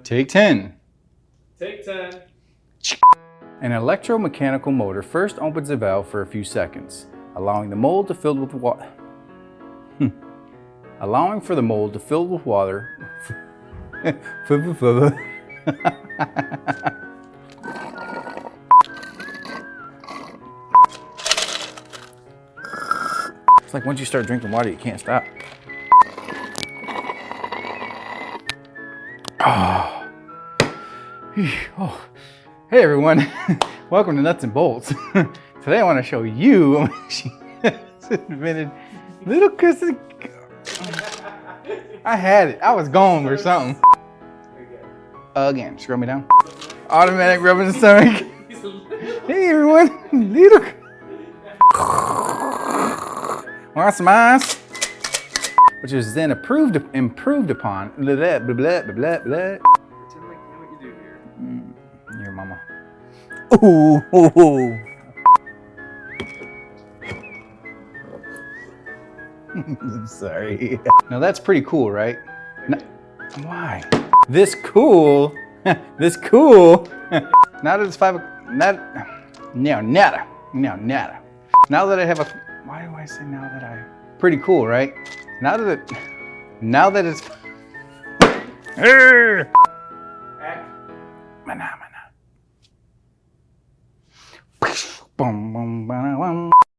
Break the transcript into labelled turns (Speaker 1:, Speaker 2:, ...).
Speaker 1: Take 10.
Speaker 2: Take 10.
Speaker 1: An electromechanical motor first opens the valve for a few seconds, allowing the mold to fill with water. Allowing for the mold to fill with water. It's like once you start drinking water, you can't stop. Oh. Oh. Hey everyone, welcome to Nuts and Bolts. Today I want to show you a machine that's invented little Chris. I had it, I was gone or something. Again, scroll me down. Automatic rubbing the stomach. Hey everyone, little. Want some ice? Which was then improved upon. Blah, blah, blah, blah, blah, blah.
Speaker 2: Pretend like you know what you do here.
Speaker 1: Your mama. Ooh, ooh, ooh. I'm sorry. Now that's pretty cool, right? Why? This cool. This cool. Now that it's 5 o'clock. No, nada. No, nada. Now that I have a. Why do I say now that I? Pretty cool, right? Now that it's. Mana. Boom, boom, boom, boom.